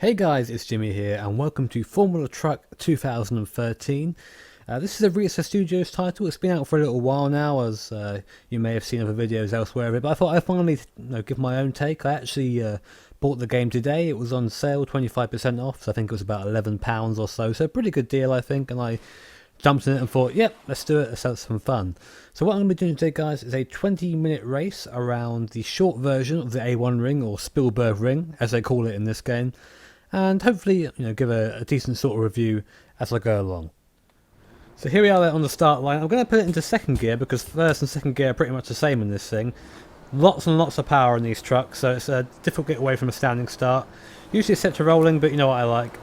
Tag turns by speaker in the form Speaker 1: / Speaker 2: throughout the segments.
Speaker 1: Hey guys, it's Jimmy here and welcome to Formula Truck 2013. This is a Reassess Studios title. It's been out for a little while now, as you may have seen other videos elsewhere of it, but I thought I'd finally give my own take. I actually bought the game today. It was on sale, 25% off, so I think it was about £11 or so, so a pretty good deal I think, and I jumped in it and thought, yep, let's do it, let's have some fun. So what I'm going to be doing today, guys, is a 20-minute race around the short version of the A1 ring, or Spielberg ring, as they call it in this game, and hopefully give a decent sort of review as I go along. So here we are there on the start line. I'm going to put it into second gear because first and second gear are pretty much the same in this thing. Lots and lots of power in these trucks, so it's difficult to get away from a standing start. Usually it's set to rolling, but you know what I like.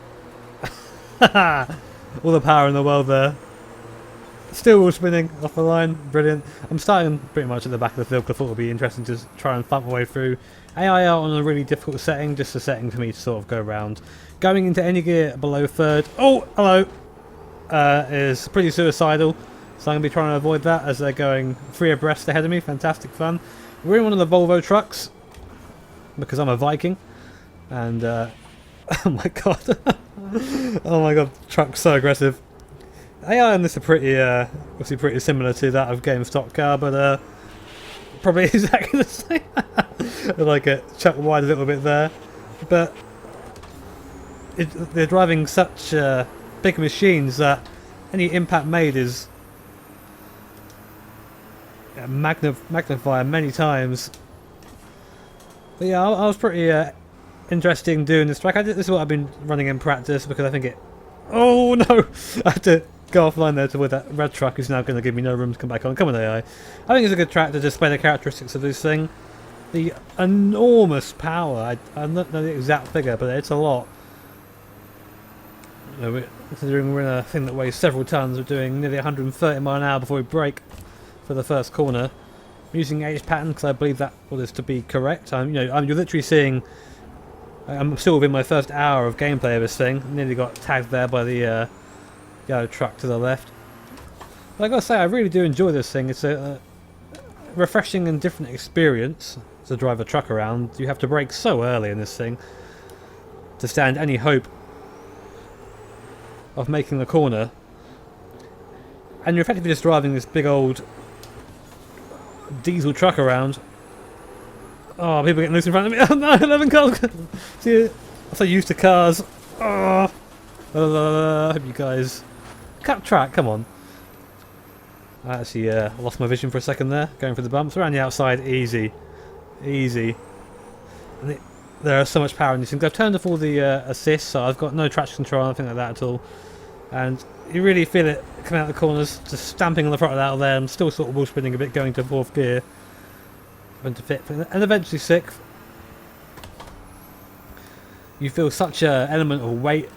Speaker 1: All the power in the world there. Still wheel spinning off the line, brilliant. I'm starting pretty much at the back of the field because I thought it would be interesting to try and thump my way through. AI are on a really difficult setting, just a setting for me to sort of go around. Going into any gear below third, oh, hello, is pretty suicidal. So I'm going to be trying to avoid that as they're going three abreast ahead of me. Fantastic fun. We're in one of the Volvo trucks because I'm a Viking. And, oh my god. Oh my god, truck's so aggressive. AI on this are pretty, obviously pretty similar to that of Game Stock Car, but probably exactly the same. I like it, chuck wide a little bit there, but they're driving such big machines that any impact made is magnified many times. But yeah, I was pretty interested in doing this track. This is what I've been running in practice because I think it. Oh no! I had to go offline there to where that red truck is now going to give me no room to come back on. Come on, AI. I think it's a good track to display the characteristics of this thing. The enormous power. I don't know the exact figure, but it's a lot. Considering we're in a thing that weighs several tons, we're doing nearly 130 miles an hour before we brake for the first corner. I'm using H pattern because I believe that is to be correct. You're literally seeing. I'm still within my first hour of gameplay of this thing. Nearly got tagged there by the yellow truck to the left. But I gotta say, I really do enjoy this thing. It's a refreshing and different experience to drive a truck around. You have to brake so early in this thing to stand any hope of making the corner. And you're effectively just driving this big old diesel truck around. Oh, people getting loose in front of me. Oh no, 11 cars. See, I'm so used to cars. Oh, I hope you guys. Cut track, come on. I actually lost my vision for a second there, going for the bumps. Around the outside, easy. Easy. And there is so much power in these things. I've turned off all the assists, so I've got no traction control, nothing like that at all. And you really feel it coming out of the corners, just stamping on the front of that there. I'm still sort of wheel spinning a bit, going to fourth gear. To fifth, and eventually sixth. You feel such an element of weight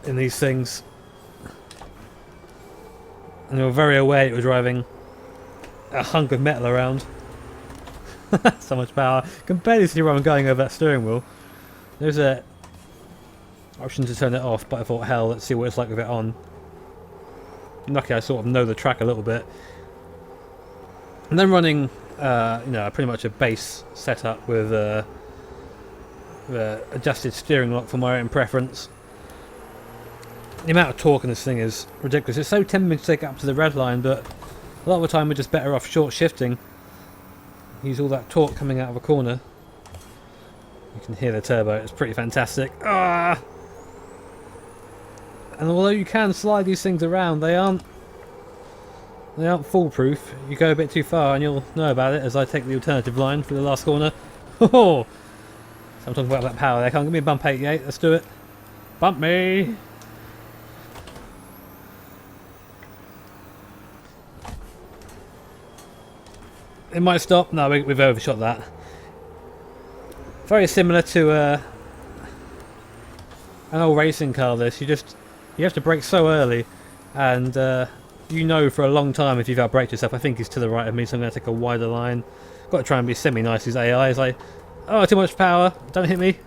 Speaker 1: in these things, and you're very aware you're driving a hunk of metal around. So much power. You can barely see where I'm going over that steering wheel. There's a option to turn it off, but I thought, hell, let's see what it's like with it on. Lucky I sort of know the track a little bit. And then running pretty much a base setup with adjusted steering lock for my own preference. The amount of torque in this thing is ridiculous. It's so tempting to take it up to the red line, but a lot of the time we're just better off short shifting. Use all that torque coming out of a corner. You can hear the turbo, it's pretty fantastic. Ah! And although you can slide these things around, they aren't foolproof. You go a bit too far and you'll know about it as I take the alternative line for the last corner. Oh! So I'm talking about that power there. Come on, give me a bump 88. Let's do it. Bump me! It might stop. No, we've overshot that. Very similar to an old racing car. This you have to brake so early, and you know for a long time if you've outbraked yourself. I think he's to the right of me, so I'm going to take a wider line. Got to try and be semi-nice. His AI is like, oh, too much power. Don't hit me.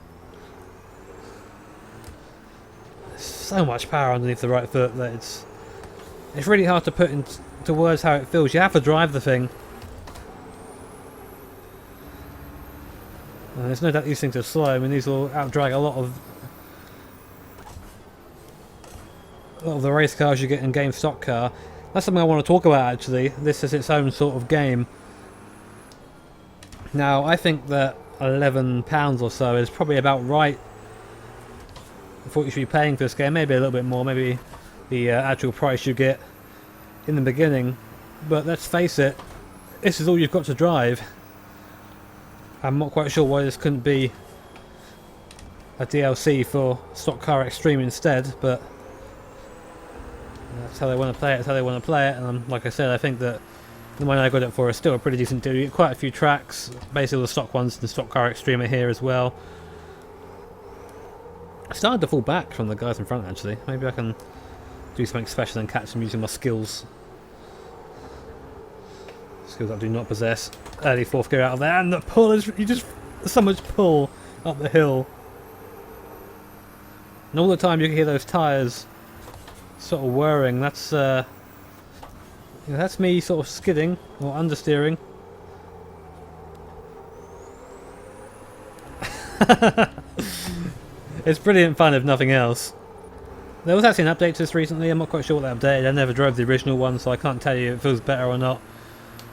Speaker 1: There's so much power underneath the right foot that it's really hard to put into words how it feels. You have to drive the thing. There's no doubt these things are slow. I mean, these will outdrag a lot of a lot of the race cars you get in game stock car. That's something I want to talk about actually. This is its own sort of game. Now I think that £11 or so is probably about right for what you should be paying for this game. Maybe a little bit more, maybe the actual price you get in the beginning. But let's face it, this is all you've got to drive. I'm not quite sure why this couldn't be a DLC for Stock Car Extreme instead, but that's how they want to play it, that's how they want to play it. And like I said, I think that the money I got it for is still a pretty decent deal. You get quite a few tracks, basically all the stock ones, the Stock Car Extreme are here as well. I started to fall back from the guys in front actually. Maybe I can do something special and catch them using my skills. Skills I do not possess. Early fourth gear out of there, and the pull is, there's so much pull up the hill. And all the time you can hear those tyres sort of whirring. That's that's me sort of skidding or understeering. It's brilliant fun if nothing else. There was actually an update to this recently. I'm not quite sure what they updated. I never drove the original one, so I can't tell you if it feels better or not.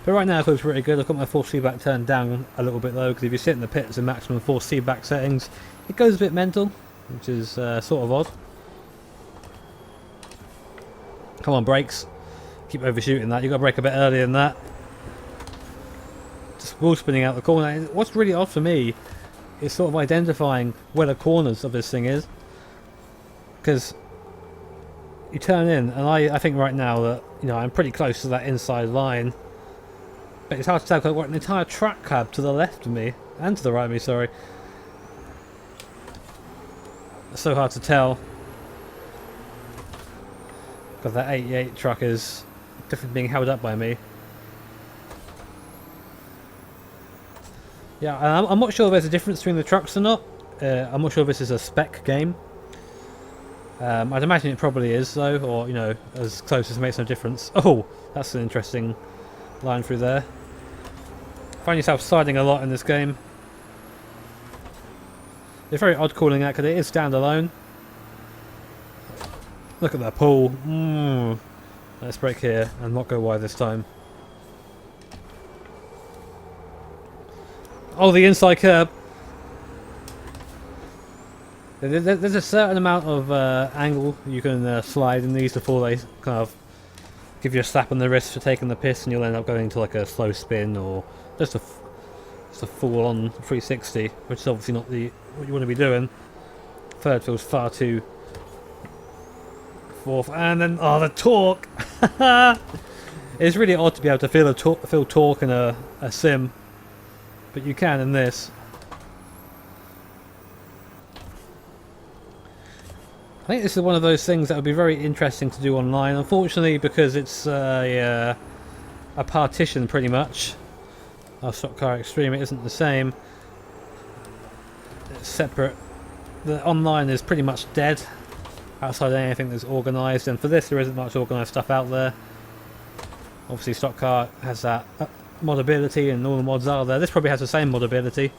Speaker 1: But right now it feels pretty good. I've got my force feedback turned down a little bit though, because if you sit in the pits in maximum force feedback settings, it goes a bit mental, which is sort of odd. Come on, brakes. Keep overshooting that. You've got to brake a bit earlier than that. Just wheel spinning out the corner. What's really odd for me is sort of identifying where the corners of this thing is. Because you turn in, and I think right now that, you know, I'm pretty close to that inside line. But it's hard to tell because I've got an entire track cab to the left of me, and to the right of me, sorry. It's so hard to tell. Because that 88 truck is definitely being held up by me. Yeah, I'm not sure if there's a difference between the trucks or not. I'm not sure if this is a spec game. I'd imagine it probably is though, or, you know, as close as makes no difference. Oh, that's an interesting line through there. Find yourself siding a lot in this game. It's very odd calling that because it is standalone. Look at that pull. Let's brake here and not go wide this time. Oh, the inside curb. There's a certain amount of angle you can slide in these before they kind of give you a slap on the wrist for taking the piss, and you'll end up going to like a slow spin or just a full-on 360, which is obviously not what you want to be doing. Third feels far too. Fourth, and then the torque. It's really odd to be able to feel torque in a sim, but you can in this. I think this is one of those things that would be very interesting to do online. Unfortunately, because it's a partition pretty much. Our Stock Car Extreme, it isn't the same. It's separate. The online is pretty much dead outside anything that's organised, and for this there isn't much organised stuff out there. Obviously Stock Car has that modability, and all the mods are there. This probably has the same modability,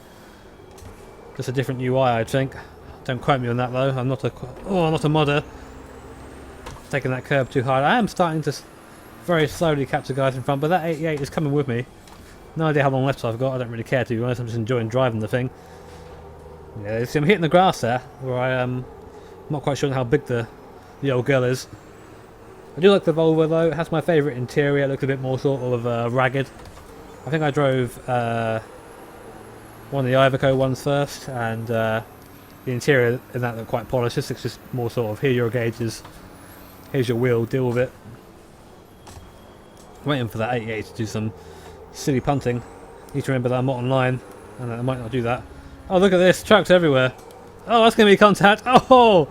Speaker 1: just a different UI, I think. Don't quote me on that though. I'm not a modder. Taking that curb too hard. I am starting to very slowly capture guys in front, but that 88 is coming with me. No idea how long left I've got. I don't really care, to be honest. I'm just enjoying driving the thing. Yeah, see, I'm hitting the grass there, where I'm not quite sure how big the old girl is. I do like the Volvo though. It has my favourite interior. It looks a bit more sort of ragged. I think I drove one of the Iveco ones first, and the interior in that looked quite polished. This looks just more sort of, here are your gauges, here's your wheel, deal with it. I'm waiting for that 88 to do some silly punting. Need to remember that I'm not online, and I might not do that. Oh, look at this, trucks everywhere. Oh, that's going to be contact. Oh!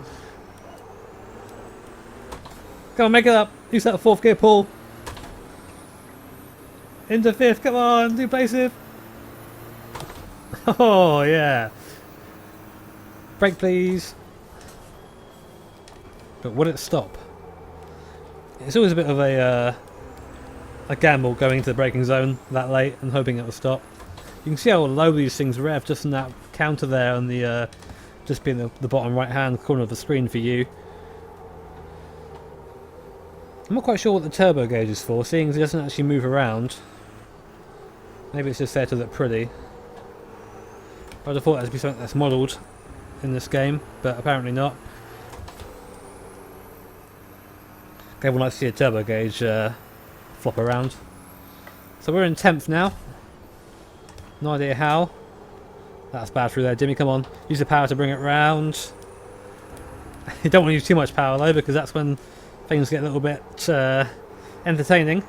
Speaker 1: Come on, make it up. Use that fourth gear pull. Into fifth, come on, do places. Oh, yeah. Brake, please. But will it stop? It's always a bit of a gamble going into the braking zone that late and hoping it will stop. You can see how low these things rev just in that counter there on the just being the bottom right hand corner of the screen for you. I'm not quite sure what the turbo gauge is for, seeing as it doesn't actually move around. Maybe it's just there to look pretty. I'd have thought that'd be something that's modelled in this game, but apparently not. Everyone likes to see a turbo gauge flop around. So we're in 10th now. No idea how. That's bad through there, Jimmy, come on. Use the power to bring it round. You don't want to use too much power though, because that's when things get a little bit entertaining.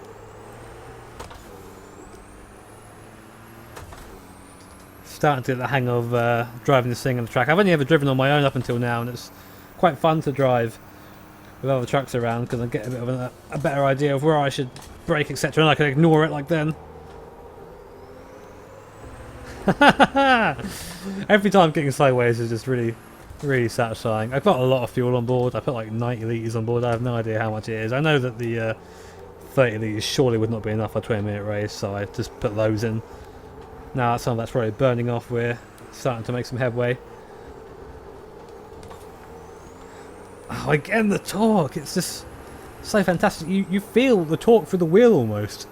Speaker 1: Starting to get the hang of driving this thing on the track. I've only ever driven on my own up until now, and it's quite fun to drive with other trucks around because I get a bit of a better idea of where I should brake, etc., and I can ignore it like then. Every time getting sideways is just really, really satisfying. I've got a lot of fuel on board. I put like 90 litres on board. I have no idea how much it is. I know that the 30 litres surely would not be enough for a 20-minute race, so I just put those in. Now some of that's probably burning off. We're starting to make some headway. Oh, again the torque. It's just so fantastic. You feel the torque through the wheel almost,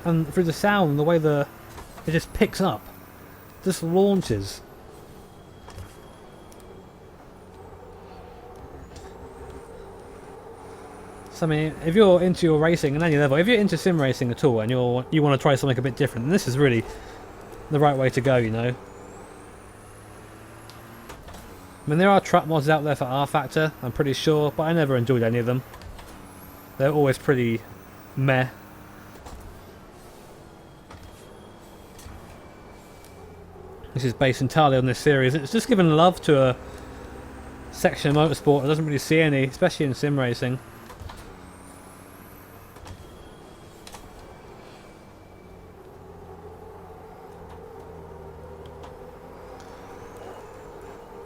Speaker 1: and through the sound and the way it just picks up, just launches. So I mean, if you're into your racing at any level, if you're into sim racing at all, and you want to try something a bit different, then this is really the right way to go, you know. I mean, there are truck mods out there for R Factor, I'm pretty sure, but I never enjoyed any of them. They're always pretty meh. This is based entirely on this series. It's just given love to a section of motorsport that doesn't really see any, especially in sim racing.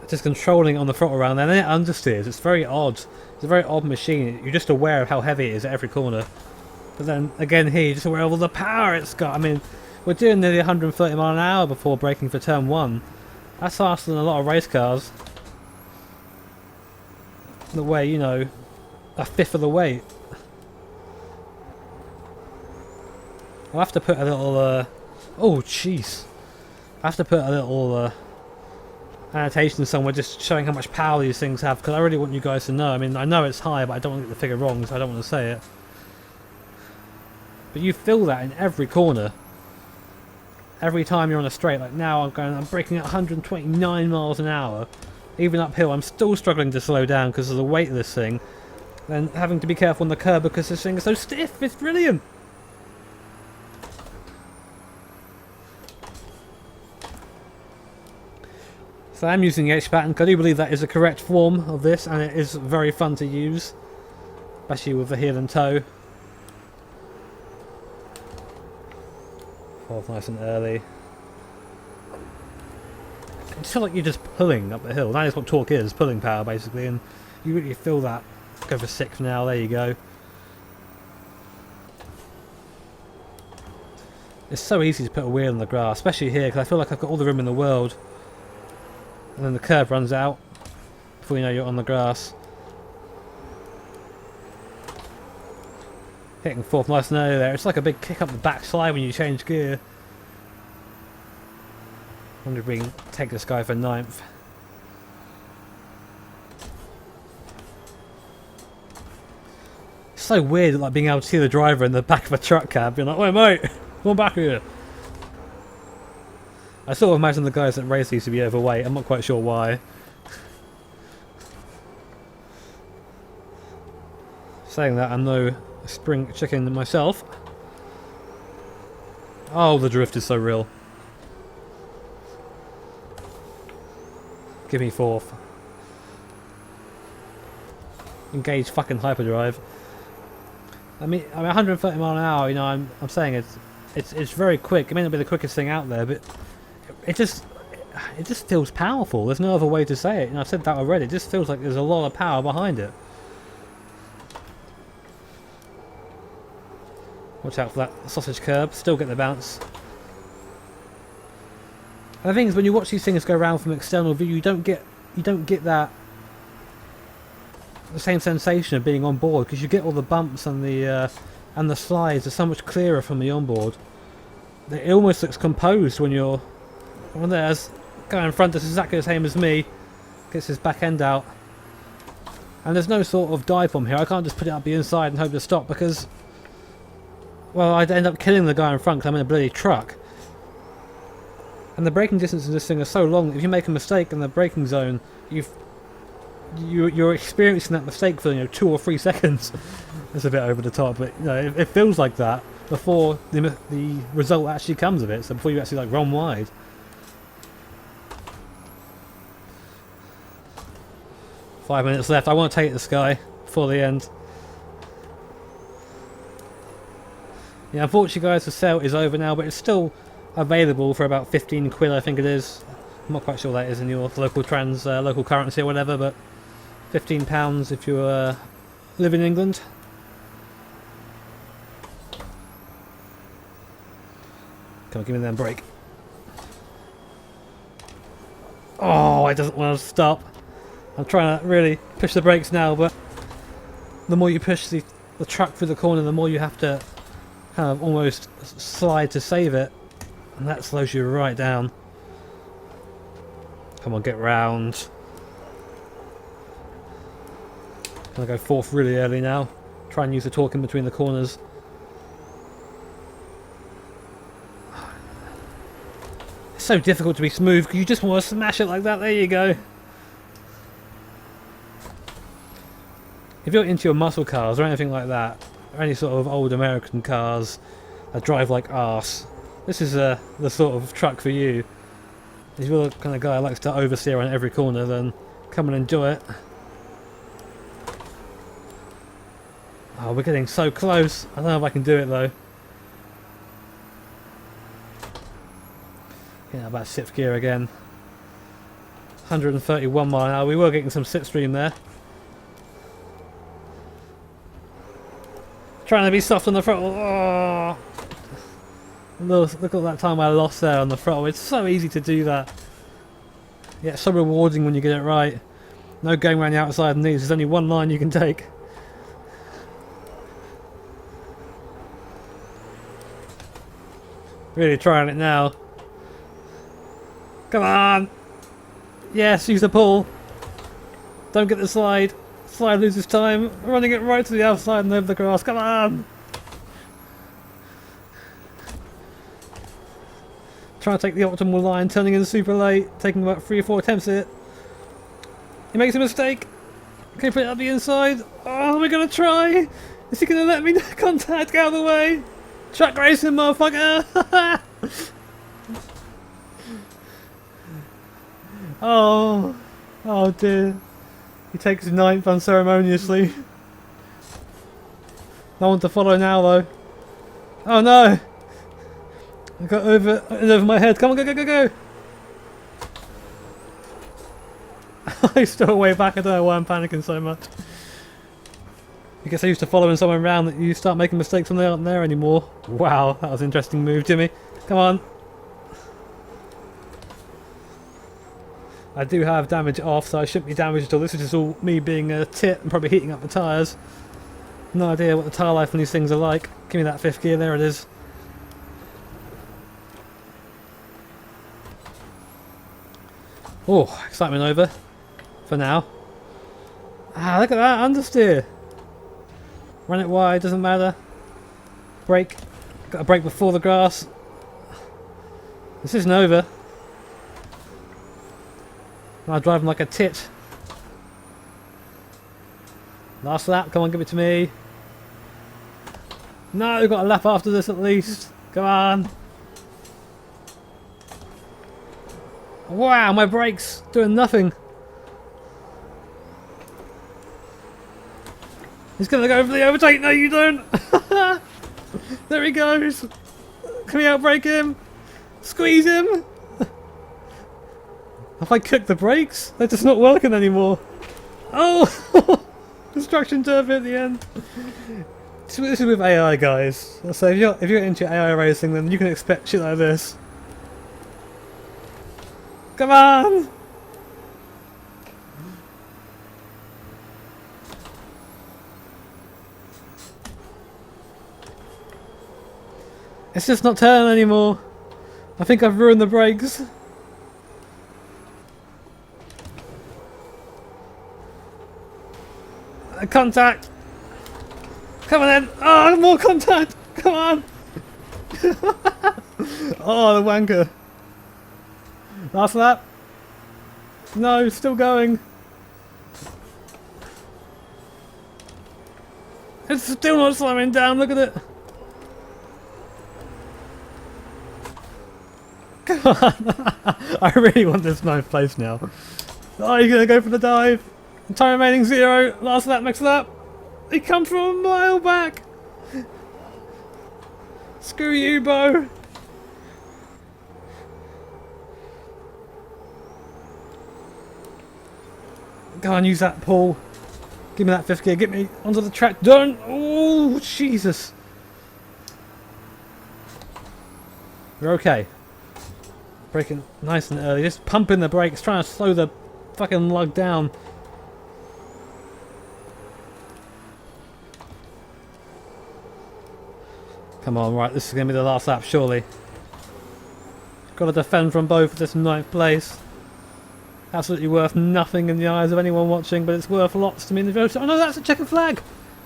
Speaker 1: Just controlling on the throttle around there, and then it understeers. It's very odd. It's a very odd machine. You're just aware of how heavy it is at every corner. But then again here, you're just aware of all the power it's got. I mean, we're doing nearly 130 mile an hour before braking for turn 1. That's faster than a lot of race cars. The way, you know, a fifth of the weight. I'll have to put a little, oh jeez. I have to put a little, annotation somewhere just showing how much power these things have, because I really want you guys to know. I mean, I know it's high, but I don't want to get the figure wrong, so I don't want to say it. But you feel that in every corner. Every time you're on a straight, like now I'm braking at 129 miles an hour. Even uphill, I'm still struggling to slow down because of the weight of this thing. Then having to be careful on the curb because this thing is so stiff. It's brilliant. So I'm using the H pattern. I do believe that is the correct form of this, and it is very fun to use, especially with the heel and toe. Off nice and early. I just feel like you're just pulling up the hill. That is what torque is, pulling power basically, and you really feel that. Go for 6th now, there you go. It's so easy to put a wheel in the grass, especially here, because I feel like I've got all the room in the world. And then the curb runs out before you know you're on the grass. Hitting 4th nice and early there. It's like a big kick up the backslide when you change gear. I wonder if we can take this guy for 9th. It's so weird, like being able to see the driver in the back of a truck cab. Being like, "Wait, mate, come on back here." I sort of imagine the guys that race these to be overweight. I'm not quite sure why. Saying that, I'm no spring chicken myself. Oh, the drift is so real. Give me 4th. Engage fucking hyperdrive. I mean 130 mile an hour. You know, I'm saying it's very quick. It may not be the quickest thing out there, but it just feels powerful. There's no other way to say it. And I've said that already. It just feels like there's a lot of power behind it. Watch out for that sausage curb. Still get the bounce. And the thing is, when you watch these things go around from external view, you don't get that the same sensation of being on board, because you get all the bumps and the slides are so much clearer from the onboard. It almost looks composed when you're on there. As guy in front is exactly the same as me, gets his back end out, and there's no sort of dive bomb here. I can't just put it up the inside and hope to stop, because, well, I'd end up killing the guy in front because I'm in a bloody truck. And the braking distance in this thing is so long. If you make a mistake in the braking zone, you're experiencing that mistake for 2 or 3 seconds. It's a bit over the top, but it feels like that before the result actually comes of it. So before you actually like run wide. Five minutes left. I want to take this guy before the end. Yeah, unfortunately, guys, the sale is over now, but it's still available for about 15 quid, I think it is. I'm not quite sure what that is in your local local currency or whatever, but £15 if you live in England. Come on, give me that brake. Oh, it doesn't want to stop. I'm trying to really push the brakes now, but the more you push the truck through the corner, the more you have to kind of almost slide to save it, and that slows you right down. Come on, get round. Gonna go fourth really early now. Try and use the torque in between the corners. It's so difficult to be smooth because you just want to smash it like that. There you go. If you're into your muscle cars or anything like that, or any sort of old American cars that drive like arse, this is the sort of truck for you. If you're the kind of guy who likes to oversteer on every corner, then come and enjoy it. Oh, we're getting so close. I don't know if I can do it though. Yeah, about 6th gear again. 131 mile an hour. We were getting some slipstream there. Trying to be soft on the throttle. Oh. Look at that time I lost there on the throttle. It's so easy to do that. Yeah, it's so rewarding when you get it right. No going around the outside of these. There's only one line you can take. Really trying it now. Come on! Yes, use the pull. Don't get the slide. Slide loses time. Running it right to the outside and over the grass. Come on! Trying to take the optimal line, turning in super late, taking about 3 or 4 attempts at it. He makes a mistake. Can he put it up the inside? Oh, we're gonna try! Is he gonna let me contact? Get out of the way! Truck racing, motherfucker! Oh dear. He takes his 9th unceremoniously. No one to follow now though. Oh no! I got over my head. Come on, go! He's still way back. I don't know why I'm panicking so much. I guess I used to following someone around that you start making mistakes when they aren't there anymore. Wow, that was an interesting move, Jimmy. Come on. I do have damage off, so I shouldn't be damaged at all. This is just all me being a tit and probably heating up the tyres. No idea what the tyre life on these things are like. Give me that 5th gear, there it is. Oh, excitement over. For now. Ah, look at that, understeer. Run it wide, doesn't matter. Brake. Got to brake before the grass. This isn't over. I'm driving like a tit. Last lap, come on, give it to me. No, we've got a lap after this at least. Come on. Wow, my brakes doing nothing. He's gonna go for the overtake. No, you don't. There he goes. Can we outbrake him? Squeeze him. Have I cooked the brakes? They're just not working anymore. Oh! Destruction derby at the end. This is with AI, guys. So if you're into AI racing, then you can expect shit like this. Come on! It's just not turning anymore. I think I've ruined the brakes. Contact! Come on then! Oh, more contact! Come on! Oh, the wanker. Last lap. No, still going. It's still not slowing down, look at it. Come on. I really want this 9th place now. Oh, you're going to go for the dive. Time remaining 0. Last lap, next lap. He comes from a mile back. Screw you, Bo. Go on, use that, Paul. Give me that 5th gear. Get me onto the track. Don't. Oh, Jesus. We're okay. Braking nice and early. Just pumping the brakes, trying to slow the fucking lug down. Come on, right, this is going to be the last lap, surely. Got to defend from both for this 9th place. Absolutely worth nothing in the eyes of anyone watching, but it's worth lots to me in the video. Oh no, that's a checkered flag!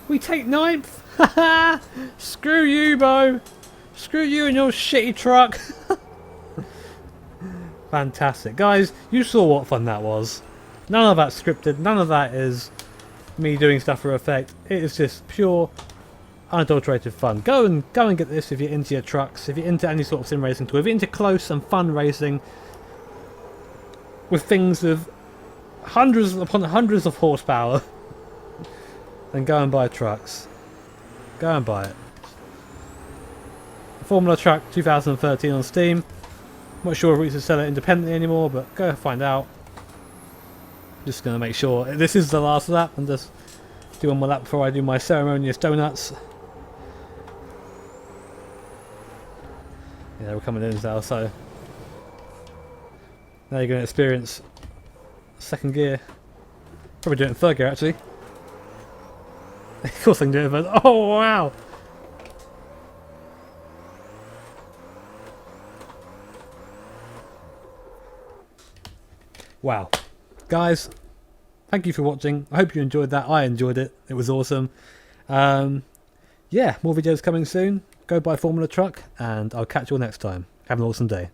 Speaker 1: We take 9th! Haha! Screw you, Bo! Screw you and your shitty truck! Fantastic. Guys, you saw what fun that was. None of that's scripted, none of that is me doing stuff for effect. It is just pure, unadulterated fun. Go and get this if you're into your trucks, if you're into any sort of sim racing tool, if you're into close and fun racing with things with hundreds upon hundreds of horsepower, then go and buy trucks. Go and buy it. Formula Truck 2013 on Steam. Not sure if we should sell it independently anymore, but go find out. Just going to make sure this is the last lap and just do one more lap before I do my ceremonious donuts. Yeah, we're coming in now, so now you're going to experience 2nd gear. Probably do it in 3rd gear actually. Of course I can do it in 1st. Oh wow! Wow. Guys, thank you for watching. I hope you enjoyed that. I enjoyed it. It was awesome. Yeah, more videos coming soon. Go buy Formula Truck, and I'll catch you all next time. Have an awesome day.